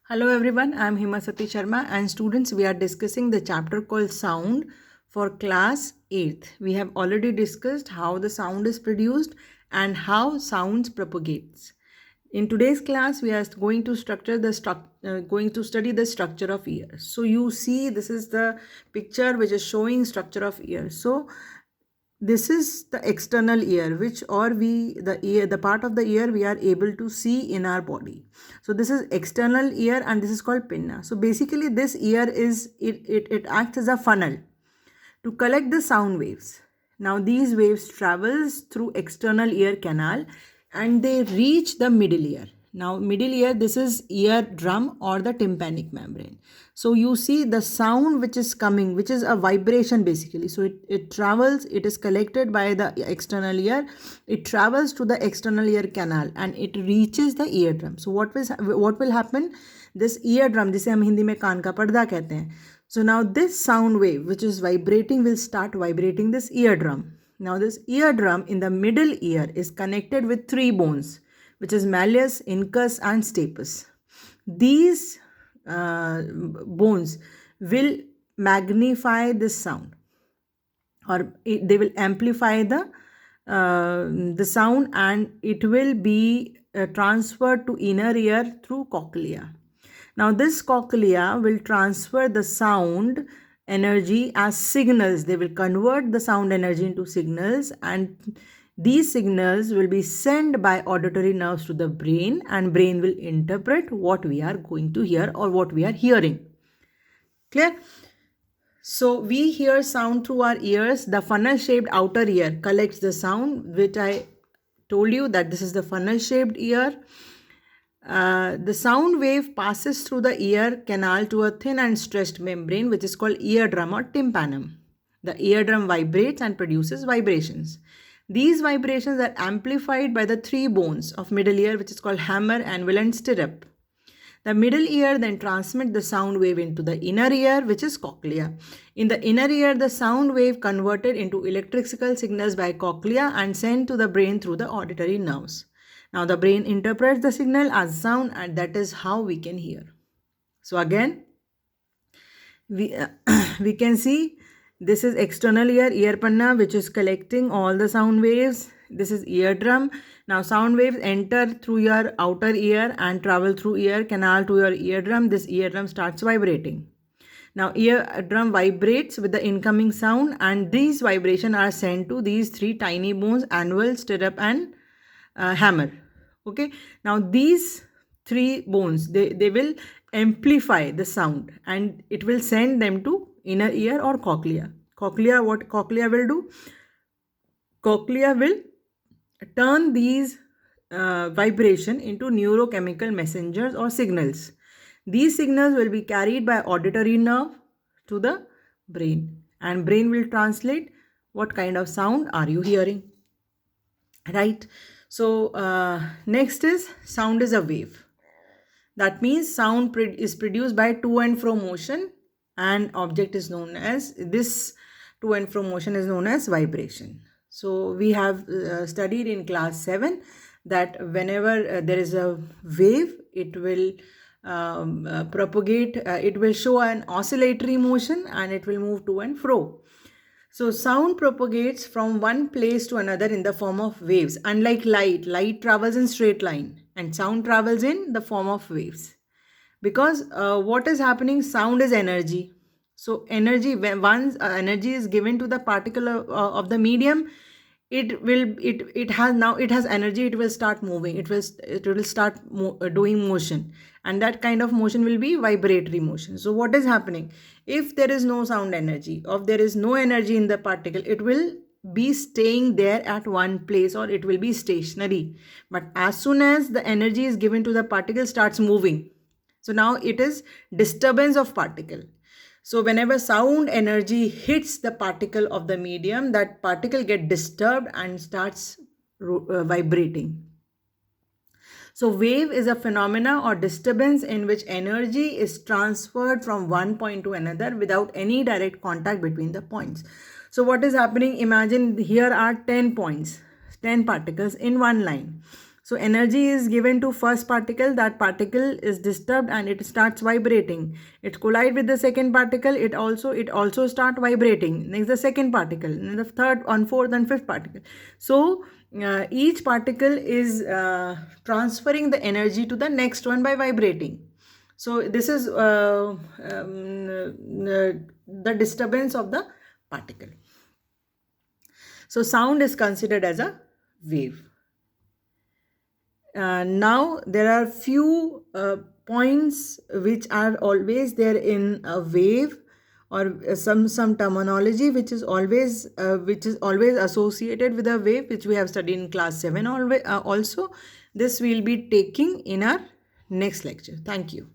Hello everyone, I am Himasati Sharma and students we are discussing the chapter called sound for class 8th. We have already discussed how the sound is produced and how sounds propagates. In today's class we are going to study the structure of ears. So you see this is the picture which is showing structure of ears. So this is the external ear which or we the part of the ear we are able to see in our body. So this is external ear and this is called pinna. So basically this ear it acts as a funnel to collect the sound waves. Now these waves travels through external ear canal and they reach the middle ear. Now middle ear, this is eardrum or the tympanic membrane. So you see the sound which is coming, which is a vibration basically. So it travels, it is collected by the external ear, it travels to the external ear canal and it reaches the eardrum. So what will happen? This eardrum, जिसे हम हिंदी में कान का पर्दा कहते हैं. So now this sound wave which is vibrating will start vibrating this eardrum. Now this eardrum in the middle ear is connected with three bones, which is malleus, incus and stapes. These bones will magnify this sound, or they will amplify the sound, and it will be transferred to inner ear through cochlea. Now this cochlea will transfer the sound energy as signals. They will convert the sound energy into signals, and these signals will be sent by auditory nerves to the brain, and brain will interpret what we are going to hear or what we are hearing. Clear? So we hear sound through our ears. The funnel shaped outer ear collects the sound, which I told you that this is the funnel shaped ear. The sound wave passes through the ear canal to a thin and stretched membrane which is called eardrum or tympanum. The eardrum vibrates and produces vibrations. These vibrations are amplified by the three bones of middle ear which is called hammer, anvil and stirrup. The middle ear then transmits the sound wave into the inner ear which is cochlea. In the inner ear, the sound wave converted into electrical signals by cochlea and sent to the brain through the auditory nerves. Now the brain interprets the signal as sound, and that is how we can hear. So again, we can see this is external ear panna, which is collecting all the sound waves. This is eardrum. Now sound waves enter through your outer ear and travel through ear canal to your eardrum. This eardrum starts vibrating. Now eardrum vibrates with the incoming sound, and these vibrations are sent to these three tiny bones, anvil, stirrup and hammer. Okay, now these three bones, they will amplify the sound and it will send them to inner ear or cochlea. What cochlea will do? Cochlea will turn these vibration into neurochemical messengers or signals. These signals will be carried by auditory nerve to the brain, and brain will translate what kind of sound are you hearing, right? So next is sound is a wave. That means sound is produced by to and fro motion, and object is known as, this to and fro motion is known as vibration. So we have studied in class 7 that whenever there is a wave, it will propagate, it will show an oscillatory motion and it will move to and fro. So sound propagates from one place to another in the form of waves. Unlike light travels in straight line and sound travels in the form of waves. Because what is happening? Sound is energy. So energy, when once energy is given to the particle of the medium, it has energy. It will start moving. It will start doing motion, and that kind of motion will be vibratory motion. So what is happening? If there is no sound energy, or there is no energy in the particle, it will be staying there at one place, or it will be stationary. But as soon as the energy is given to the particle, starts moving. So now it is disturbance of particle. So whenever sound energy hits the particle of the medium, that particle gets disturbed and starts vibrating. So wave is a phenomena or disturbance in which energy is transferred from one point to another without any direct contact between the points. So what is happening? Imagine here are 10 points, 10 particles in one line. So energy is given to first particle. That particle is disturbed and it starts vibrating. It collide with the second particle. It also start vibrating. Next the second particle, and the third, on fourth and fifth particle. So each particle is transferring the energy to the next one by vibrating. So this is the disturbance of the particle. So sound is considered as a wave. Now there are few points which are always there in a wave, or some terminology which is always associated with a wave, which we have studied in class 7 always, also. This we'll be taking in our next lecture. Thank you.